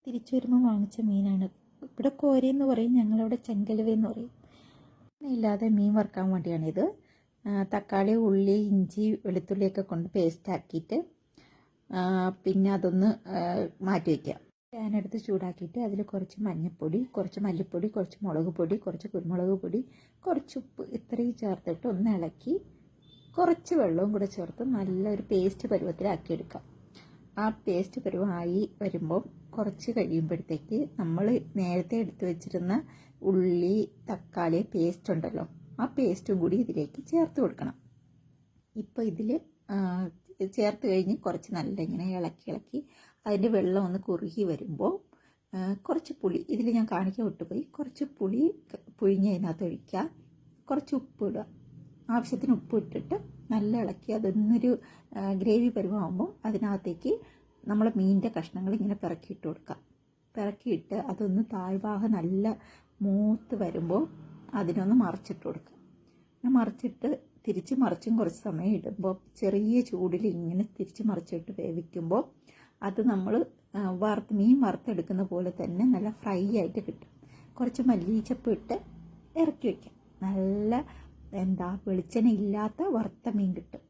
തിരിച്ചു വരുമ്പോൾ വാങ്ങിച്ച മീനാണ്. ഇവിടെ കോരയെന്ന് പറയും, ഞങ്ങളവിടെ ചെങ്കലുവെന്ന് പറയും. ഇല്ലാതെ മീൻ വറുക്കാൻ വേണ്ടിയാണിത്. തക്കാളി, ഉള്ളി, ഇഞ്ചി, വെളുത്തുള്ളിയൊക്കെ കൊണ്ട് പേസ്റ്റ് ആക്കിയിട്ട് പിന്നെ അതൊന്ന് മാറ്റി വയ്ക്കുക. പാനെടുത്ത് ചൂടാക്കിയിട്ട് അതിൽ കുറച്ച് മഞ്ഞൾപ്പൊടി, കുറച്ച് മല്ലിപ്പൊടി, കുറച്ച് മുളക് പൊടി, കുറച്ച് കുരുമുളക് പൊടി, കുറച്ച് ഉപ്പ് ഇത്രയും ചേർത്തിട്ട് ഒന്ന് ഇളക്കി കുറച്ച് വെള്ളവും കൂടെ ചേർത്ത് നല്ലൊരു പേസ്റ്റ് പരുവത്തിലാക്കിയെടുക്കാം. ആ പേസ്റ്റ് പരുവമായി വരുമ്പോൾ കുറച്ച് കഴിയുമ്പോഴത്തേക്ക് നമ്മൾ നേരത്തെ എടുത്തു വെച്ചിരുന്ന ഉള്ളി, തക്കാളി പേസ്റ്റ് ഉണ്ടല്ലോ, ആ പേസ്റ്റും കൂടി ഇതിലേക്ക് ചേർത്ത് കൊടുക്കണം. ഇപ്പോൾ ഇതിൽ ചേർത്ത് കഴിഞ്ഞ് കുറച്ച് നല്ല ഇങ്ങനെ ഇളക്കി അതിൻ്റെ വെള്ളം ഒന്ന് കുറുകി വരുമ്പോൾ കുറച്ച് പുളി, ഇതിൽ ഞാൻ കാണിക്കാൻ വിട്ടുപോയി, കുറച്ച് പുളി പുഴിഞ്ഞ് അതിനകത്ത് ഒഴിക്കുക, കുറച്ച് ഉപ്പ് ഇടുക, ആവശ്യത്തിന് ഉപ്പ് ഇട്ടിട്ട് നല്ല ഇളക്കി അതൊന്നൊരു ഗ്രേവി പരുവമാകുമ്പോൾ അതിനകത്തേക്ക് നമ്മൾ മീനിൻ്റെ കഷ്ണങ്ങൾ ഇങ്ങനെ പിറക്കിയിട്ട് കൊടുക്കുക. പിറക്കിയിട്ട് അതൊന്ന് താഴ്ഭാഗം നല്ല മൂത്ത് വരുമ്പോൾ അതിനൊന്ന് മറിച്ചിട്ട് കൊടുക്കുക. മറിച്ചിട്ട് തിരിച്ച് മറിച്ചും കുറച്ച് സമയം ഇടുമ്പോൾ ചെറിയ ചൂടിൽ ഇങ്ങനെ തിരിച്ച് മറിച്ചിട്ട് വേവിക്കുമ്പോൾ അത് നമ്മൾ മീൻ വറുത്തെടുക്കുന്ന പോലെ തന്നെ നല്ല ഫ്രൈ ആയിട്ട് കിട്ടും. കുറച്ച് മല്ലിച്ചപ്പ് ഇട്ട് ഇറക്കി വയ്ക്കാം. നല്ല വെളിച്ചെണ്ണ ഇല്ലാത്ത വറുത്ത മീൻ കിട്ടും.